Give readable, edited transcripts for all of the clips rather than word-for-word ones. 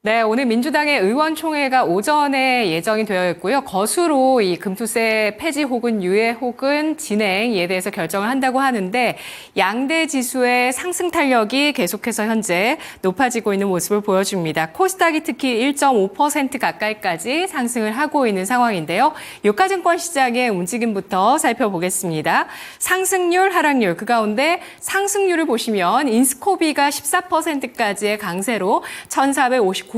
네, 오늘 민주당의 의원총회가 오전에 예정이 되어 있고요. 거수로 이 금투세 폐지 혹은 유예 혹은 진행에 대해서 결정을 한다고 하는데 양대 지수의 상승 탄력이 계속해서 현재 높아지고 있는 모습을 보여줍니다. 코스닥이 특히 1.5% 가까이까지 상승을 하고 있는 상황인데요. 유가증권 시장의 움직임부터 살펴보겠습니다. 상승률, 하락률, 그 가운데 상승률을 보시면 인스코비가 14%까지의 강세로 1,459원선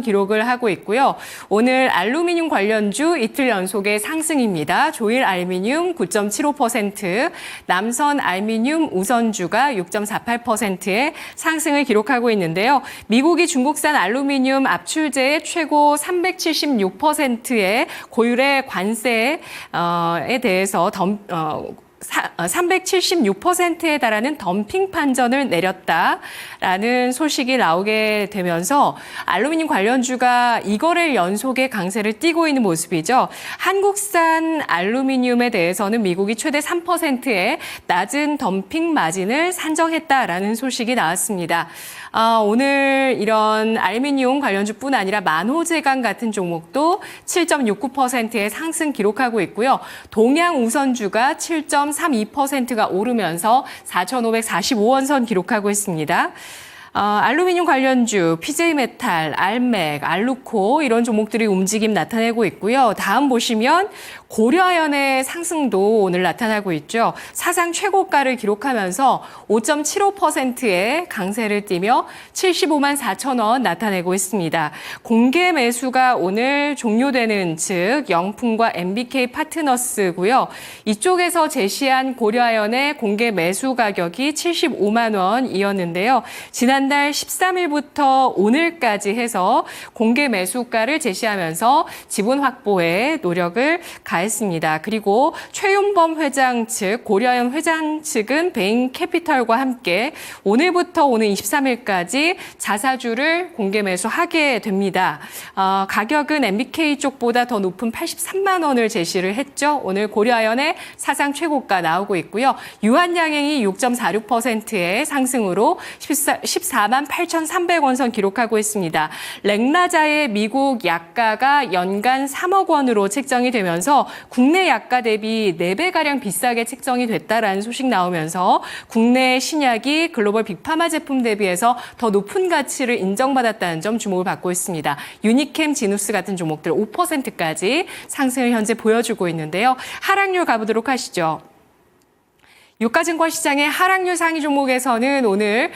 기록을 하고 있고요. 오늘 알루미늄 관련주 이틀 연속의 상승입니다. 조일 알루미늄 9.75%, 남선 알루미늄 우선주가 6.48%의 상승을 기록하고 있는데요. 미국이 중국산 알루미늄 압출제의 최고 376%의 고율의 관세에 대해서 376%에 달하는 덤핑 판전을 내렸다라는 소식이 나오게 되면서 알루미늄 관련주가 이거래일 연속의 강세를 띠고 있는 모습이죠. 한국산 알루미늄에 대해서는 미국이 최대 3%의 낮은 덤핑 마진을 산정했다라는 소식이 나왔습니다. 오늘 이런 알루미늄 관련주뿐 아니라 만호제강 같은 종목도 7.69%의 상승 기록하고 있고요. 동양 우선주가 7.32%가 오르면서 4,545원선 기록하고 있습니다. 알루미늄 관련주, PJ메탈, 알맥, 알루코 이런 종목들이 움직임 나타내고 있고요. 다음 보시면 고려아연의 상승도 오늘 나타나고 있죠. 사상 최고가를 기록하면서 5.75%의 강세를 띠며 75만 4천 원 나타내고 있습니다. 공개 매수가 오늘 종료되는 즉 영풍과 MBK 파트너스고요. 이쪽에서 제시한 고려아연의 공개 매수 가격이 75만 원이었는데요. 지난달 13일부터 오늘까지 해서 공개 매수가를 제시하면서 지분 확보에 노력을 가했습니다. 그리고 최윤범 회장 측, 고려아연 회장 측은 베인캐피털과 함께 오늘부터 오는 23일까지 자사주를 공개 매수하게 됩니다. 가격은 MBK 쪽보다 더 높은 83만 원을 제시를 했죠. 오늘 고려아연의 사상 최고가 나오고 있고요. 유한양행이 6.46%의 상승으로 14만 8,300원선 기록하고 있습니다. 렉나자의 미국 약가가 연간 3억 원으로 책정이 되면서 국내 약가 대비 4배가량 비싸게 책정이 됐다라는 소식 나오면서 국내 신약이 글로벌 빅파마 제품 대비해서 더 높은 가치를 인정받았다는 점 주목을 받고 있습니다. 유니캠, 지누스 같은 종목들 5%까지 상승을 현재 보여주고 있는데요. 하락률 가보도록 하시죠. 유가증권 시장의 하락률 상위 종목에서는 오늘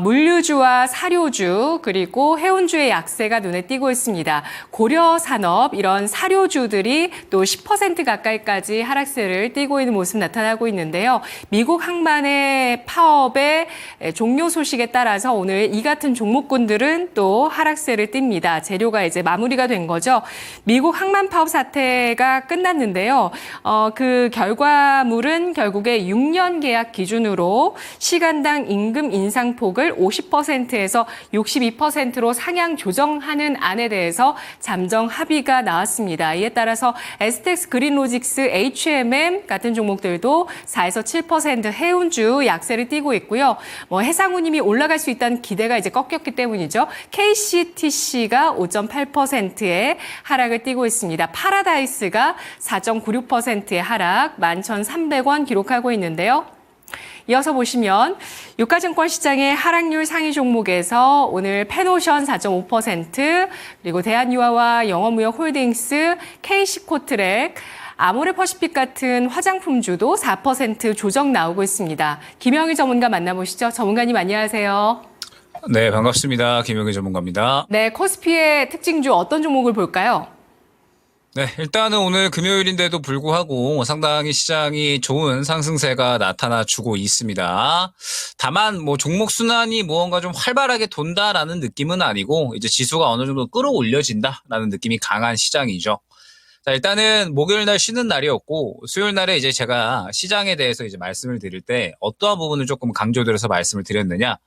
물류주와 사료주 그리고 해운주의 약세가 눈에 띄고 있습니다. 고려산업 이런 사료주들이 또 10% 가까이까지 하락세를 띠고 있는 모습 나타나고 있는데요. 미국 항만의 파업의 종료 소식에 따라서 오늘 이 같은 종목군들은 또 하락세를 띱니다. 재료가 이제 마무리가 된 거죠. 미국 항만 파업 사태가 끝났는데요. 그 결과물은 결국에 6년 계약 기준으로 시간당 임금 인상폭을 50%에서 62%로 상향 조정하는 안에 대해서 잠정 합의가 나왔습니다. 이에 따라서 에스텍스 그린로직스, HMM 같은 종목들도 4에서 7% 해운주 약세를 띠고 있고요. 해상운임이 올라갈 수 있다는 기대가 이제 꺾였기 때문이죠. KCTC가 5.8%의 하락을 띠고 있습니다. 파라다이스가 4.96%의 하락, 11,300원 기록하고 있는데요. 이어서 보시면 유가증권 시장의 하락률 상위 종목에서 오늘 펜오션 4.5%, 그리고 대한유화와 영어무역홀딩스, KC코트랙, 아모레퍼시픽 같은 화장품주도 4% 조정 나오고 있습니다. 김영희 전문가 만나보시죠. 전문가님 안녕하세요. 네, 반갑습니다. 김영희 전문가입니다. 네, 코스피의 특징주 어떤 종목을 볼까요? 네, 일단은 오늘 금요일인데도 불구하고 상당히 시장이 좋은 상승세가 나타나주고 있습니다. 다만 종목 순환이 무언가 좀 활발하게 돈다라는 느낌은 아니고 이제 지수가 어느 정도 끌어올려진다라는 느낌이 강한 시장이죠. 자, 일단은 목요일 날 쉬는 날이었고 수요일 날에 이제 제가 시장에 대해서 이제 말씀을 드릴 때 어떠한 부분을 조금 강조드려서 말씀을 드렸느냐.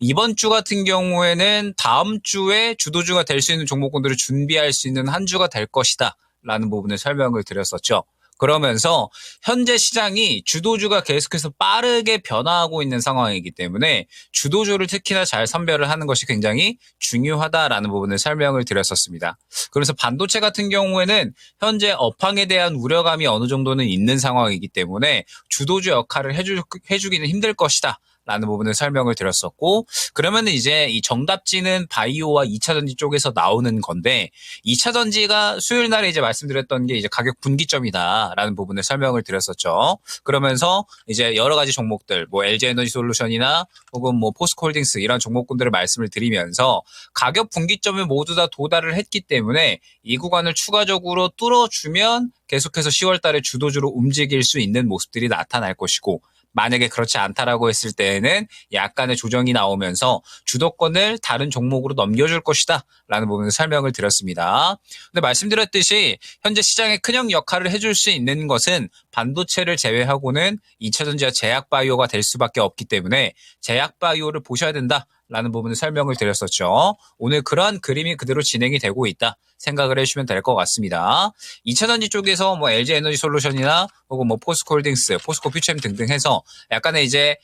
이번 주 같은 경우에는 다음 주에 주도주가 될 수 있는 종목군들을 준비할 수 있는 한 주가 될 것이다 라는 부분을 설명을 드렸었죠. 그러면서 현재 시장이 주도주가 계속해서 빠르게 변화하고 있는 상황이기 때문에 주도주를 특히나 잘 선별을 하는 것이 굉장히 중요하다라는 부분을 설명을 드렸었습니다. 그래서 반도체 같은 경우에는 현재 업황에 대한 우려감이 어느 정도는 있는 상황이기 때문에 주도주 역할을 해주기는 힘들 것이다. 라는 부분을 설명을 드렸었고, 그러면 이제 이 정답지는 바이오와 2차 전지 쪽에서 나오는 건데, 2차 전지가 수요일 날에 이제 말씀드렸던 게 이제 가격 분기점이다라는 부분을 설명을 드렸었죠. 그러면서 이제 여러 가지 종목들, 뭐 LG 에너지 솔루션이나 혹은 뭐 포스코홀딩스 이런 종목군들을 말씀을 드리면서 가격 분기점을 모두 다 도달을 했기 때문에 이 구간을 추가적으로 뚫어주면 계속해서 10월 달에 주도주로 움직일 수 있는 모습들이 나타날 것이고, 만약에 그렇지 않다라고 했을 때에는 약간의 조정이 나오면서 주도권을 다른 종목으로 넘겨줄 것이다 라는 부분을 설명을 드렸습니다. 근데 말씀드렸듯이 현재 시장에 큰형 역할을 해줄 수 있는 것은 반도체를 제외하고는 2차 전지와 제약바이오가 될 수밖에 없기 때문에 제약바이오를 보셔야 된다 라는 부분을 설명을 드렸었죠. 오늘 그러한 그림이 그대로 진행이 되고 있다 생각을 해주시면 될 것 같습니다. 2차 전지 쪽에서 뭐 LG 에너지 솔루션이나 혹은 뭐 포스코홀딩스, 포스코 퓨처엠 등등 해서 약간의 이제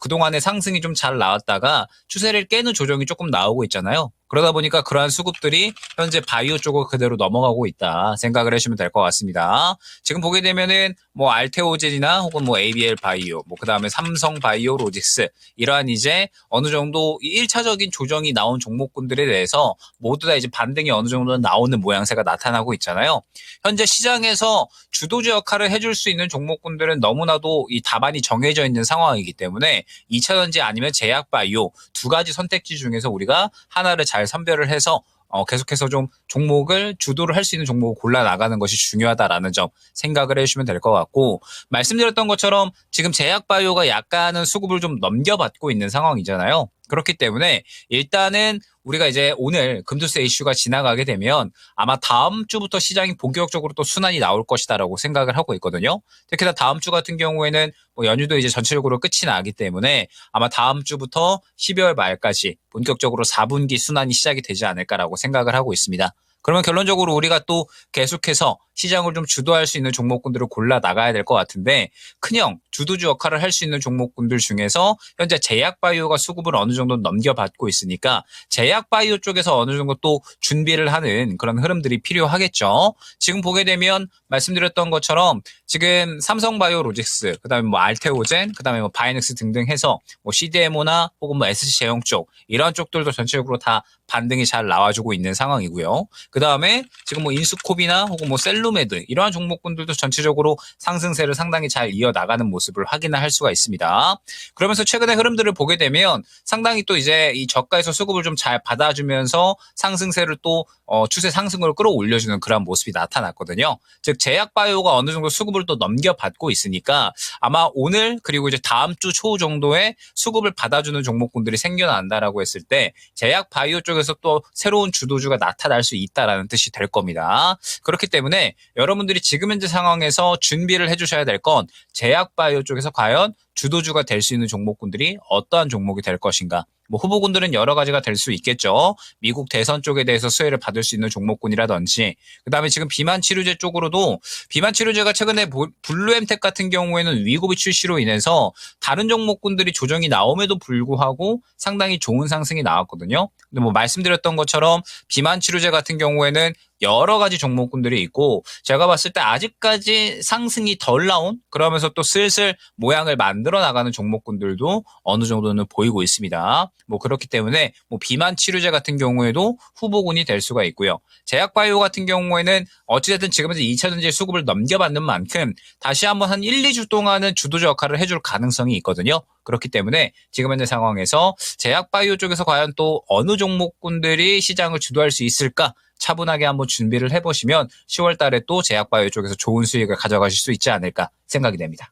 그동안의 상승이 좀 잘 나왔다가 추세를 깨는 조정이 조금 나오고 있잖아요. 그러다 보니까 그러한 수급들이 현재 바이오 쪽으로 그대로 넘어가고 있다 생각을 해주시면 될 것 같습니다. 지금 보게 되면은 뭐 알테오젠이나 혹은 뭐 ABL 바이오, 뭐 그다음에 삼성 바이오 로직스 이러한 이제 어느 정도 1차적인 조정이 나온 종목군들에 대해서 모두 다 이제 반등이 어느 정도 나오는 모양새가 나타나고 있잖아요. 현재 시장에서 주도주 역할을 해줄 수 있는 종목군들은 너무나도 이 답안이 정해져 있는 상황이기 때문에 2차 전지 아니면 제약 바이오 두 가지 선택지 중에서 우리가 하나를 잘 선별을 해서 계속해서 좀 종목을 주도를 할 수 있는 종목을 골라 나가는 것이 중요하다라는 점 생각을 해주시면 될 것 같고, 말씀드렸던 것처럼 지금 제약바이오가 약간은 수급을 좀 넘겨받고 있는 상황이잖아요. 그렇기 때문에 일단은 우리가 이제 오늘 금투세 이슈가 지나가게 되면 아마 다음 주부터 시장이 본격적으로 또 순환이 나올 것이다라고 생각을 하고 있거든요. 특히나 다음 주 같은 경우에는 뭐 연휴도 이제 전체적으로 끝이 나기 때문에 아마 다음 주부터 12월 말까지 본격적으로 4분기 순환이 시작이 되지 않을까라고 생각을 하고 있습니다. 그러면 결론적으로 우리가 또 계속해서 시장을 좀 주도할 수 있는 종목군들을 골라 나가야 될 것 같은데, 큰형 주도주 역할을 할 수 있는 종목군들 중에서 현재 제약바이오가 수급을 어느 정도 넘겨받고 있으니까 제약바이오 쪽에서 어느 정도 또 준비를 하는 그런 흐름들이 필요하겠죠. 지금 보게 되면 말씀드렸던 것처럼 지금 삼성바이오로직스, 그다음에 뭐 알테오젠, 그다음에 뭐 바이넥스 등등 해서 뭐 CDMO나 혹은 뭐 SC제형 쪽 이러한 쪽들도 전체적으로 다 반등이 잘 나와주고 있는 상황이고요. 그다음에 지금 뭐 인수코비나 혹은 뭐 셀루메드 이러한 종목군들도 전체적으로 상승세를 상당히 잘 이어나가는 모습을 확인을 할 수가 있습니다. 그러면서 최근의 흐름들을 보게 되면 상당히 또 이제 이 저가에서 수급을 좀 잘 받아주면서 상승세를 또 추세 상승으로 끌어올려주는 그런 모습이 나타났거든요. 즉 제약바이오가 어느 정도 수급을 또 넘겨받고 있으니까 아마 오늘 그리고 이제 다음 주 초 정도에 수급을 받아주는 종목군들이 생겨난다라고 했을 때 제약바이오 쪽에서 또 새로운 주도주가 나타날 수 있다라는 뜻이 될 겁니다. 그렇기 때문에 여러분들이 지금 현재 상황에서 준비를 해주셔야 될 건 제약바이오 쪽에서 과연 주도주가 될 수 있는 종목군들이 어떠한 종목이 될 것인가. 뭐 후보군들은 여러 가지가 될 수 있겠죠. 미국 대선 쪽에 대해서 수혜를 받을 수 있는 종목군이라든지, 그다음에 지금 비만 치료제 쪽으로도 비만 치료제가 최근에 블루엠텍 같은 경우에는 위고비 출시로 인해서 다른 종목군들이 조정이 나옴에도 불구하고 상당히 좋은 상승이 나왔거든요. 근데 뭐 말씀드렸던 것처럼 비만 치료제 같은 경우에는 여러 가지 종목군들이 있고 제가 봤을 때 아직까지 상승이 덜 나온, 그러면서 또 슬슬 모양을 만들어 나가는 종목군들도 어느 정도는 보이고 있습니다. 뭐 그렇기 때문에 뭐 비만 치료제 같은 경우에도 후보군이 될 수가 있고요. 제약바이오 같은 경우에는 어찌됐든 지금은 2차 전지의 수급을 넘겨받는 만큼 다시 한번 한 1, 2주 동안은 주도주 역할을 해줄 가능성이 있거든요. 그렇기 때문에 지금 현재 상황에서 제약바이오 쪽에서 과연 또 어느 종목군들이 시장을 주도할 수 있을까? 차분하게 한번 준비를 해보시면 10월 달에 또 제약바이오 쪽에서 좋은 수익을 가져가실 수 있지 않을까 생각이 됩니다.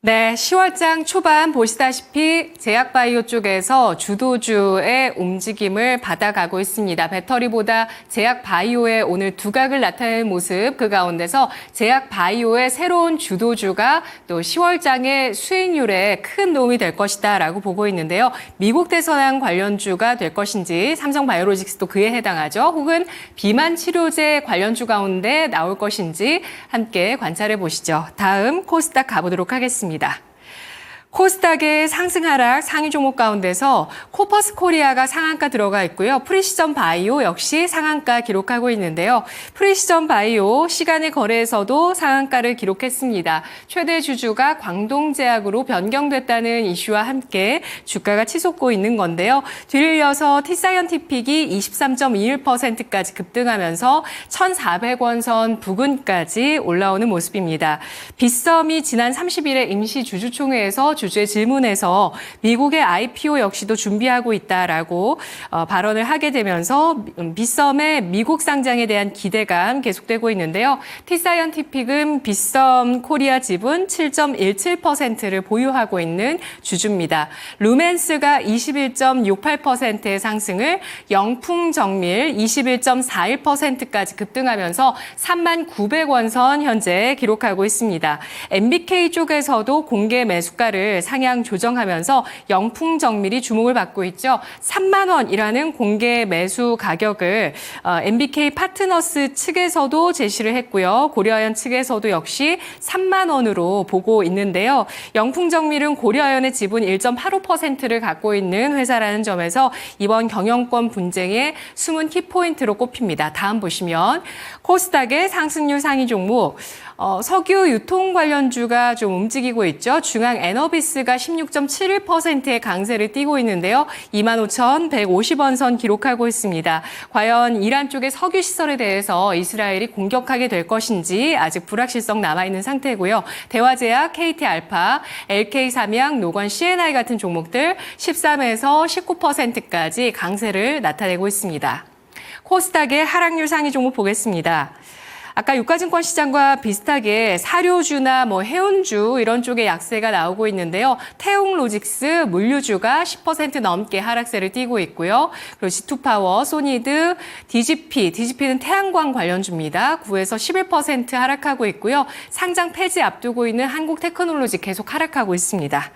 네, 10월장 초반 보시다시피 제약바이오 쪽에서 주도주의 움직임을 받아가고 있습니다. 배터리보다 제약바이오의 오늘 두각을 나타내는 모습, 그 가운데서 제약바이오의 새로운 주도주가 또 10월장의 수익률에 큰 도움이 될 것이다 라고 보고 있는데요. 미국 대선황 관련주가 될 것인지 삼성바이오로직스도 그에 해당하죠. 혹은 비만 치료제 관련주 가운데 나올 것인지 함께 관찰해 보시죠. 다음 코스닥 가보도록 하겠습니다. 코스닥의 상승 하락 상위 종목 가운데서 코퍼스 코리아가 상한가 들어가 있고요. 프리시전 바이오 역시 상한가 기록하고 있는데요. 프리시전 바이오 시간의 거래에서도 상한가를 기록했습니다. 최대 주주가 광동제약으로 변경됐다는 이슈와 함께 주가가 치솟고 있는 건데요. 뒤를 이어서 T사이언티픽이 23.21%까지 급등하면서 1,400원 선 부근까지 올라오는 모습입니다. 빗썸이 지난 30일에 임시 주주총회에서 주주의 질문에서 미국의 IPO 역시도 준비하고 있다라고 발언을 하게 되면서 빗썸의 미국 상장에 대한 기대감 계속되고 있는데요. T사이언티픽은 빗썸 코리아 지분 7.17%를 보유하고 있는 주주입니다. 루멘스가 21.68%의 상승을, 영풍정밀 21.41%까지 급등하면서 39,900원 선 현재 기록하고 있습니다. MBK 쪽에서도 공개 매수가를 상향 조정하면서 영풍정밀이 주목을 받고 있죠. 3만 원이라는 공개 매수 가격을 MBK 파트너스 측에서도 제시를 했고요. 고려아연 측에서도 역시 3만 원으로 보고 있는데요. 영풍정밀은 고려아연의 지분 1.85%를 갖고 있는 회사라는 점에서 이번 경영권 분쟁의 숨은 키포인트로 꼽힙니다. 다음 보시면 코스닥의 상승률 상위 종목, 석유 유통 관련주가 좀 움직이고 있죠. 중앙 에너비스가 16.71%의 강세를 띠고 있는데요. 25,150원 선 기록하고 있습니다. 과연 이란 쪽의 석유 시설에 대해서 이스라엘이 공격하게 될 것인지 아직 불확실성 남아있는 상태고요. 대화제약, KT알파, LK삼양, 노건 CNI 같은 종목들 13에서 19%까지 강세를 나타내고 있습니다. 코스닥의 하락률 상위 종목 보겠습니다. 아까 유가증권 시장과 비슷하게 사료주나 해운주 이런 쪽에 약세가 나오고 있는데요. 태웅로직스, 물류주가 10% 넘게 하락세를 띠고 있고요. 그리고 G2파워, 소니드, DGP는 태양광 관련주입니다. 9에서 11% 하락하고 있고요. 상장 폐지 앞두고 있는 한국테크놀로지 계속 하락하고 있습니다.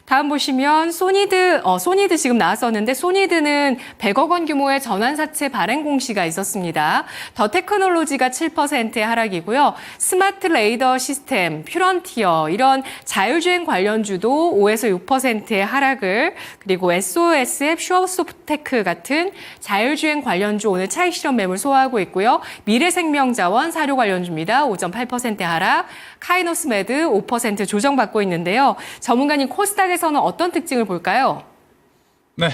다음 보시면 소니드 지금 나왔었는데 소니드는 100억 원 규모의 전환사채 발행 공시가 있었습니다. 더 테크놀로지가 7%의 하락이고요. 스마트 레이더 시스템, 퓨런티어 이런 자율주행 관련주도 5에서 6%의 하락을, 그리고 SOSF, 슈어소프테크 같은 자율주행 관련주 오늘 차익 실현 매물 소화하고 있고요. 미래생명자원 사료 관련주입니다. 5.8%의 하락, 카이노스메드 5% 조정받고 있는데요. 전문가님 코스닥에서는 어떤 특징을 볼까요? 네,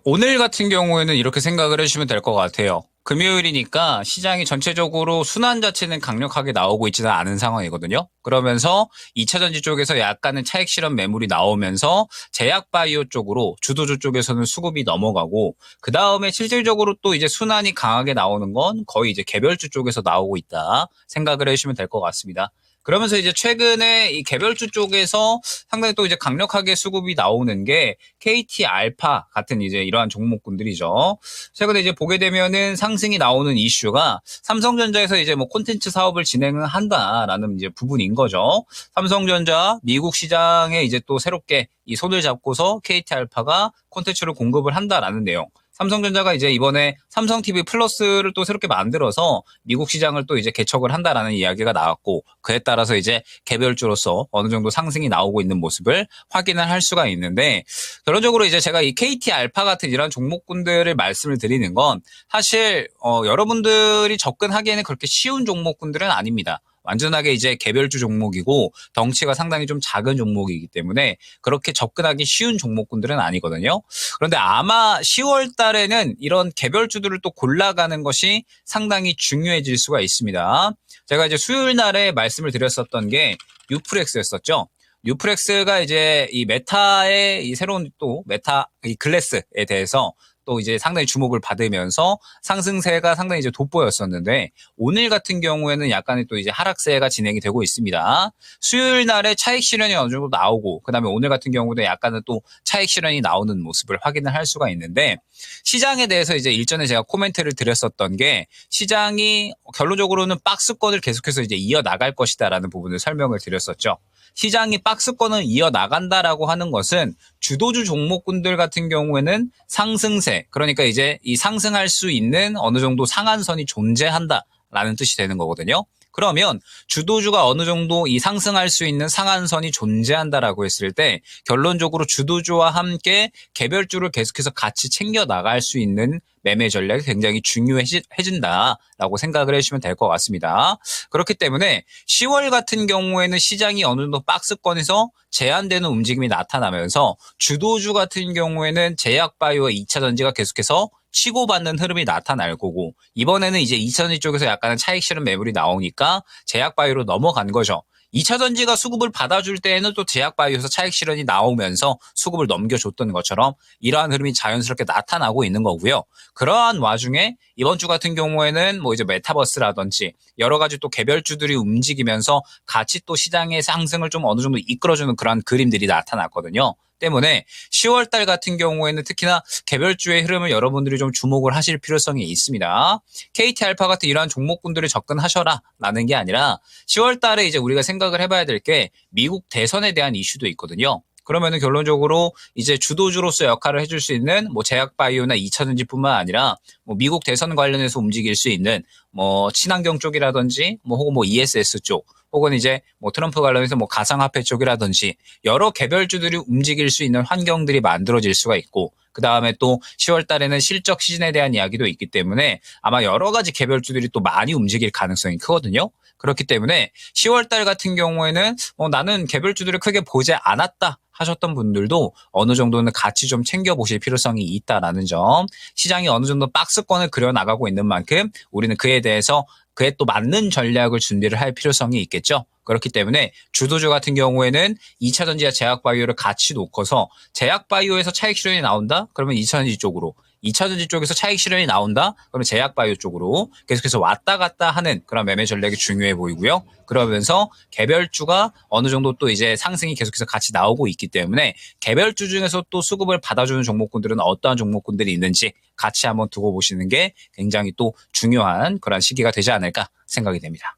오늘 같은 경우에는 이렇게 생각을 해주시면 될 것 같아요. 금요일이니까 시장이 전체적으로 순환 자체는 강력하게 나오고 있지는 않은 상황이거든요. 그러면서 2차전지 쪽에서 약간은 차익 실현 매물이 나오면서 제약바이오 쪽으로 주도주 쪽에서는 수급이 넘어가고, 그 다음에 실질적으로 또 이제 순환이 강하게 나오는 건 거의 이제 개별주 쪽에서 나오고 있다 생각을 해주시면 될 것 같습니다. 그러면서 이제 최근에 이 개별주 쪽에서 상당히 또 이제 강력하게 수급이 나오는 게 KT 알파 같은 이제 이러한 종목군들이죠. 최근에 이제 보게 되면은 상승이 나오는 이슈가 삼성전자에서 이제 콘텐츠 사업을 진행을 한다라는 이제 부분인 거죠. 삼성전자 미국 시장에 이제 또 새롭게 이 손을 잡고서 KT 알파가 콘텐츠를 공급을 한다라는 내용. 삼성전자가 이제 이번에 삼성 TV 플러스를 또 새롭게 만들어서 미국 시장을 또 이제 개척을 한다라는 이야기가 나왔고, 그에 따라서 이제 개별주로서 어느 정도 상승이 나오고 있는 모습을 확인을 할 수가 있는데, 결론적으로 이제 제가 이 KT 알파 같은 이런 종목군들을 말씀을 드리는 건 사실 여러분들이 접근하기에는 그렇게 쉬운 종목군들은 아닙니다. 완전하게 이제 개별주 종목이고 덩치가 상당히 좀 작은 종목이기 때문에 그렇게 접근하기 쉬운 종목군들은 아니거든요. 그런데 아마 10월 달에는 이런 개별주들을 또 골라가는 것이 상당히 중요해질 수가 있습니다. 제가 이제 수요일 날에 말씀을 드렸었던 게 뉴프렉스였었죠. 뉴프렉스가 이제 이 메타의 이 새로운 또 메타 이 글래스에 대해서 또 이제 상당히 주목을 받으면서 상승세가 상당히 이제 돋보였었는데 오늘 같은 경우에는 약간의 또 이제 하락세가 진행이 되고 있습니다. 수요일 날에 차익 실현이 어느 정도 나오고 그다음에 오늘 같은 경우도 약간은 또 차익 실현이 나오는 모습을 확인을 할 수가 있는데 시장에 대해서 이제 일전에 제가 코멘트를 드렸었던 게 시장이 결론적으로는 박스권을 계속해서 이제 이어나갈 것이다라는 부분을 설명을 드렸었죠. 시장이 박스권을 이어나간다라고 하는 것은 주도주 종목군들 같은 경우에는 상승세, 그러니까 이제 이 상승할 수 있는 어느 정도 상한선이 존재한다라는 뜻이 되는 거거든요. 그러면 주도주가 어느 정도 이 상승할 수 있는 상한선이 존재한다라고 했을 때 결론적으로 주도주와 함께 개별주를 계속해서 같이 챙겨 나갈 수 있는 매매 전략이 굉장히 중요해진다라고 생각을 해주시면 될 것 같습니다. 그렇기 때문에 10월 같은 경우에는 시장이 어느 정도 박스권에서 제한되는 움직임이 나타나면서 주도주 같은 경우에는 제약바이오와 2차전지가 계속해서 치고받는 흐름이 나타날 거고 이번에는 이제 2차전지 쪽에서 약간은 차익 실현 매물이 나오니까 제약바이오로 넘어간 거죠. 2차전지가 수급을 받아줄 때에는 또 제약바이오에서 차익 실현이 나오면서 수급을 넘겨줬던 것처럼 이러한 흐름이 자연스럽게 나타나고 있는 거고요. 그러한 와중에 이번 주 같은 경우에는 뭐 이제 메타버스라든지 여러 가지 또 개별주들이 움직이면서 같이 또 시장의 상승을 좀 어느 정도 이끌어주는 그런 그림들이 나타났거든요. 때문에 10월 달 같은 경우에는 특히나 개별주의 흐름을 여러분들이 좀 주목을 하실 필요성이 있습니다. KT알파 같은 이러한 종목군들을 접근하셔라 라는 게 아니라 10월 달에 이제 우리가 생각을 해봐야 될 게 미국 대선에 대한 이슈도 있거든요. 그러면은 결론적으로 이제 주도주로서 역할을 해줄 수 있는 뭐 제약바이오나 2차전지뿐만 아니라 뭐 미국 대선 관련해서 움직일 수 있는 뭐 친환경 쪽이라든지 뭐 혹은 뭐 ESS 쪽 혹은 이제 뭐 트럼프 관련해서 뭐 가상화폐 쪽이라든지 여러 개별주들이 움직일 수 있는 환경들이 만들어질 수가 있고 그 다음에 또 10월 달에는 실적 시즌에 대한 이야기도 있기 때문에 아마 여러 가지 개별주들이 또 많이 움직일 가능성이 크거든요. 그렇기 때문에 10월 달 같은 경우에는 나는 개별주들을 크게 보지 않았다 하셨던 분들도 어느 정도는 같이 좀 챙겨보실 필요성이 있다라는 점. 시장이 어느 정도 박스권을 그려나가고 있는 만큼 우리는 그에 대해서 그에 또 맞는 전략을 준비를 할 필요성이 있겠죠. 그렇기 때문에 주도주 같은 경우에는 2차전지와 제약바이오를 같이 놓고서 제약바이오에서 차익 실현이 나온다? 그러면 2차전지 쪽으로 2차전지 쪽에서 차익 실현이 나온다? 그러면 제약바이오 쪽으로 계속해서 왔다 갔다 하는 그런 매매 전략이 중요해 보이고요. 그러면서 개별주가 어느 정도 또 이제 상승이 계속해서 같이 나오고 있기 때문에 개별주 중에서 또 수급을 받아주는 종목군들은 어떠한 종목군들이 있는지 같이 한번 두고 보시는 게 굉장히 또 중요한 그런 시기가 되지 않을까 생각이 됩니다.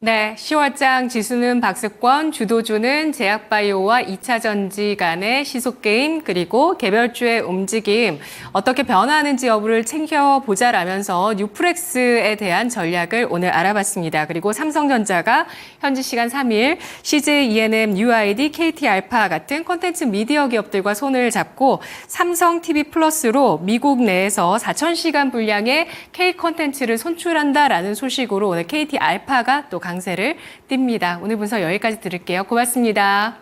네, 10월장 지수는 박스권, 주도주는 제약바이오와 2차전지 간의 시속게임, 그리고 개별주의 움직임, 어떻게 변화하는지 여부를 챙겨보자라면서 뉴프렉스에 대한 전략을 오늘 알아봤습니다. 그리고 삼성전자가 현지 시간 3일 CJ ENM, UID, KT알파 같은 콘텐츠 미디어 기업들과 손을 잡고 삼성 TV 플러스로 미국 내에서 4,000시간 분량의 K 콘텐츠를 손출한다라는 소식으로 오늘 KT알파가 또 강세를 띱니다. 오늘 분석 여기까지 들을게요. 고맙습니다.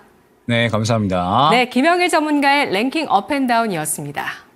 네, 감사합니다. 네, 김영일 전문가의 랭킹 업앤다운이었습니다.